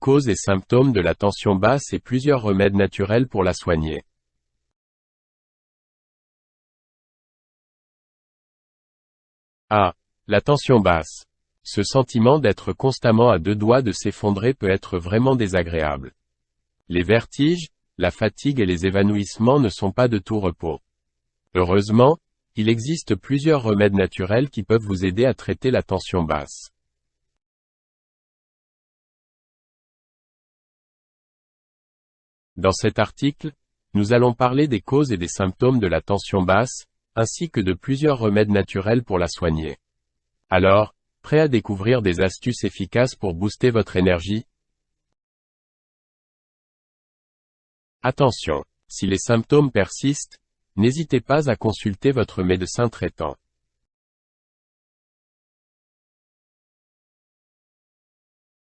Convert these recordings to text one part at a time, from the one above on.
causes et symptômes de la tension basse et plusieurs remèdes naturels pour la soigner. A. La tension basse. Ce sentiment d'être constamment à deux doigts de s'effondrer peut être vraiment désagréable. Les vertiges, la fatigue et les évanouissements ne sont pas de tout repos. Heureusement, il existe plusieurs remèdes naturels qui peuvent vous aider à traiter la tension basse. Dans cet article, nous allons parler des causes et des symptômes de la tension basse, ainsi que de plusieurs remèdes naturels pour la soigner. Alors, prêt à découvrir des astuces efficaces pour booster votre énergie? Attention, si les symptômes persistent, n'hésitez pas à consulter votre médecin traitant.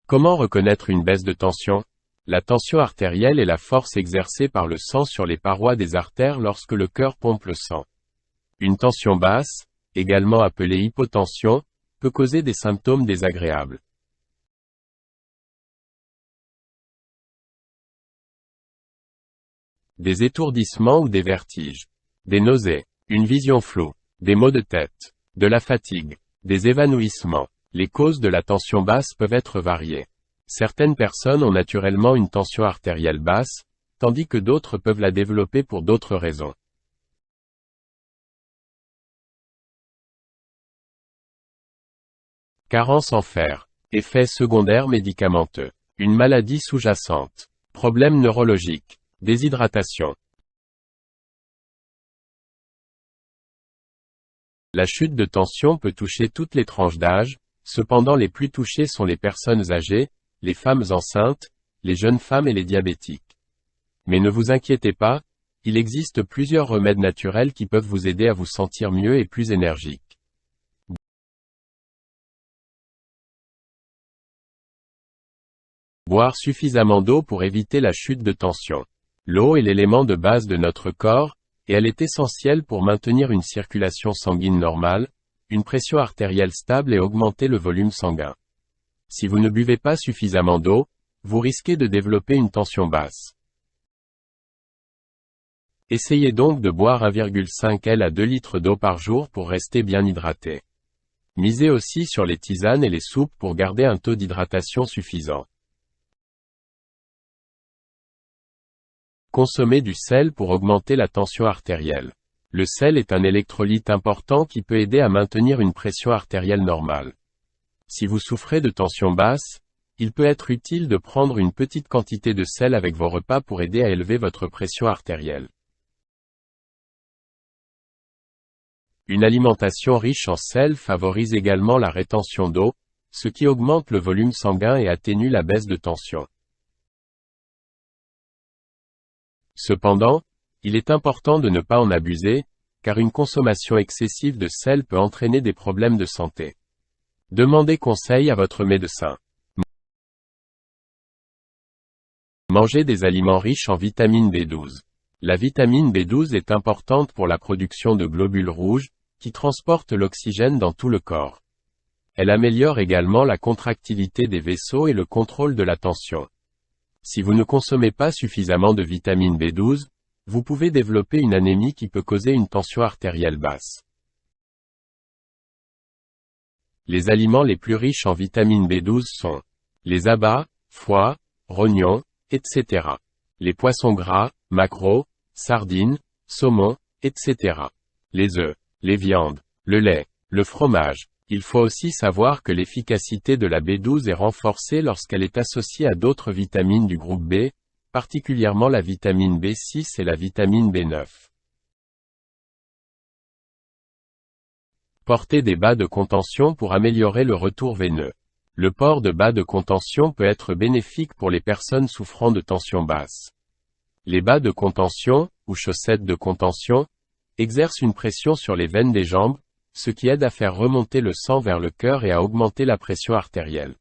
Comment reconnaître une baisse de tension? La tension artérielle est la force exercée par le sang sur les parois des artères lorsque le cœur pompe le sang. Une tension basse, également appelée hypotension, peut causer des symptômes désagréables. Des étourdissements ou des vertiges. Des nausées. Une vision floue. Des maux de tête. De la fatigue. Des évanouissements. Les causes de la tension basse peuvent être variées. Certaines personnes ont naturellement une tension artérielle basse, tandis que d'autres peuvent la développer pour d'autres raisons. Carence en fer. Effets secondaires médicamenteux. Une maladie sous-jacente. Problèmes neurologiques. Déshydratation. La chute de tension peut toucher toutes les tranches d'âge, cependant les plus touchées sont les personnes âgées, les femmes enceintes, les jeunes femmes et les diabétiques. Mais ne vous inquiétez pas, il existe plusieurs remèdes naturels qui peuvent vous aider à vous sentir mieux et plus énergique. Boire suffisamment d'eau pour éviter la chute de tension. L'eau est l'élément de base de notre corps, et elle est essentielle pour maintenir une circulation sanguine normale, une pression artérielle stable et augmenter le volume sanguin. Si vous ne buvez pas suffisamment d'eau, vous risquez de développer une tension basse. Essayez donc de boire 1,5 L à 2 litres d'eau par jour pour rester bien hydraté. Misez aussi sur les tisanes et les soupes pour garder un taux d'hydratation suffisant. Consommez du sel pour augmenter la tension artérielle. Le sel est un électrolyte important qui peut aider à maintenir une pression artérielle normale. Si vous souffrez de tension basse, il peut être utile de prendre une petite quantité de sel avec vos repas pour aider à élever votre pression artérielle. Une alimentation riche en sel favorise également la rétention d'eau, ce qui augmente le volume sanguin et atténue la baisse de tension. Cependant, il est important de ne pas en abuser, car une consommation excessive de sel peut entraîner des problèmes de santé. Demandez conseil à votre médecin. Mangez des aliments riches en vitamine B12. La vitamine B12 est importante pour la production de globules rouges, qui transportent l'oxygène dans tout le corps. Elle améliore également la contractilité des vaisseaux et le contrôle de la tension. Si vous ne consommez pas suffisamment de vitamine B12, vous pouvez développer une anémie qui peut causer une tension artérielle basse. Les aliments les plus riches en vitamine B12 sont les abats, foie, rognons, etc. Les poissons gras, maquereaux, sardines, saumon, etc. Les œufs, les viandes, le lait, le fromage. Il faut aussi savoir que l'efficacité de la B12 est renforcée lorsqu'elle est associée à d'autres vitamines du groupe B, particulièrement la vitamine B6 et la vitamine B9. Portez des bas de contention pour améliorer le retour veineux. Le port de bas de contention peut être bénéfique pour les personnes souffrant de tension basse. Les bas de contention, ou chaussettes de contention, exercent une pression sur les veines des jambes, ce qui aide à faire remonter le sang vers le cœur et à augmenter la pression artérielle.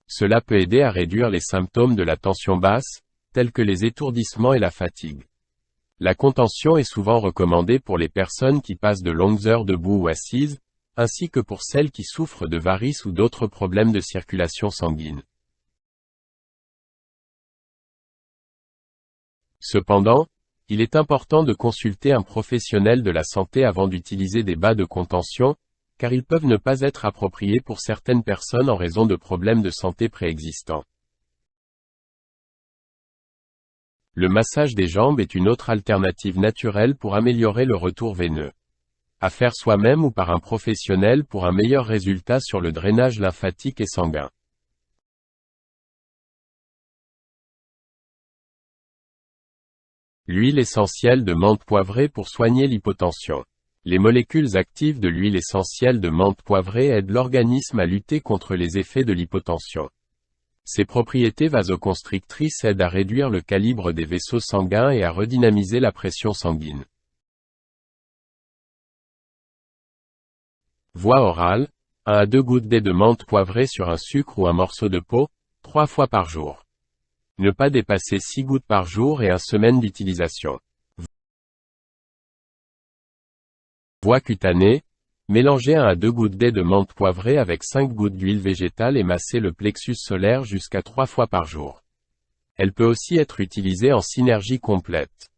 Cela peut aider à réduire les symptômes de la tension basse, tels que les étourdissements et la fatigue. La contention est souvent recommandée pour les personnes qui passent de longues heures debout ou assises, ainsi que pour celles qui souffrent de varices ou d'autres problèmes de circulation sanguine. Cependant, il est important de consulter un professionnel de la santé avant d'utiliser des bas de contention, car ils peuvent ne pas être appropriés pour certaines personnes en raison de problèmes de santé préexistants. Le massage des jambes est une autre alternative naturelle pour améliorer le retour veineux. À faire soi-même ou par un professionnel pour un meilleur résultat sur le drainage lymphatique et sanguin. L'huile essentielle de menthe poivrée pour soigner l'hypotension. Les molécules actives de l'huile essentielle de menthe poivrée aident l'organisme à lutter contre les effets de l'hypotension. Ses propriétés vasoconstrictrices aident à réduire le calibre des vaisseaux sanguins et à redynamiser la pression sanguine. Voie orale, 1 à 2 gouttes d'eau de menthe poivrée sur un sucre ou un morceau de peau, 3 fois par jour. Ne pas dépasser 6 gouttes par jour et 1 semaine d'utilisation. Voie cutanée, mélangez 1 à 2 gouttes d'eau de menthe poivrée avec 5 gouttes d'huile végétale et massez le plexus solaire jusqu'à 3 fois par jour. Elle peut aussi être utilisée en synergie complète.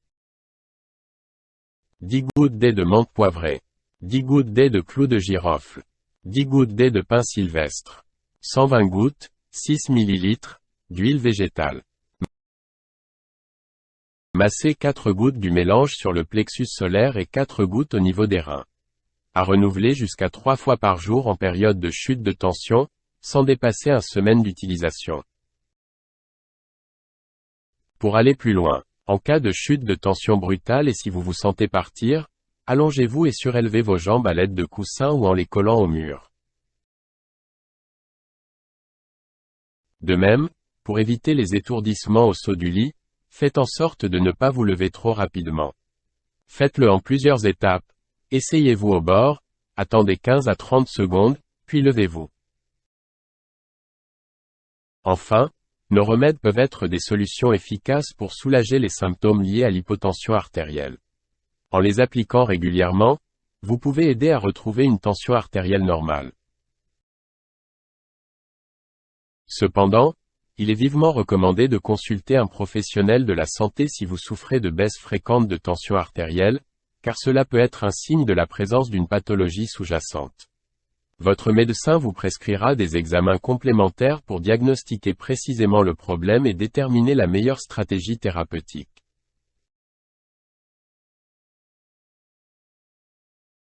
10 gouttes d'eau de menthe poivrée. 10 gouttes d'eau de clou de girofle. 10 gouttes d'eau de pin sylvestre. 120 gouttes, 6 ml, d'huile végétale. Massez 4 gouttes du mélange sur le plexus solaire et 4 gouttes au niveau des reins. À renouveler jusqu'à 3 fois par jour en période de chute de tension, sans dépasser 1 semaine d'utilisation. Pour aller plus loin, en cas de chute de tension brutale et si vous vous sentez partir, allongez-vous et surélevez vos jambes à l'aide de coussins ou en les collant au mur. De même, pour éviter les étourdissements au saut du lit, faites en sorte de ne pas vous lever trop rapidement. Faites-le en plusieurs étapes. Essayez-vous au bord, attendez 15 à 30 secondes, puis levez-vous. Enfin, nos remèdes peuvent être des solutions efficaces pour soulager les symptômes liés à l'hypotension artérielle. En les appliquant régulièrement, vous pouvez aider à retrouver une tension artérielle normale. Cependant, il est vivement recommandé de consulter un professionnel de la santé si vous souffrez de baisse fréquente de tension artérielle, car cela peut être un signe de la présence d'une pathologie sous-jacente. Votre médecin vous prescrira des examens complémentaires pour diagnostiquer précisément le problème et déterminer la meilleure stratégie thérapeutique.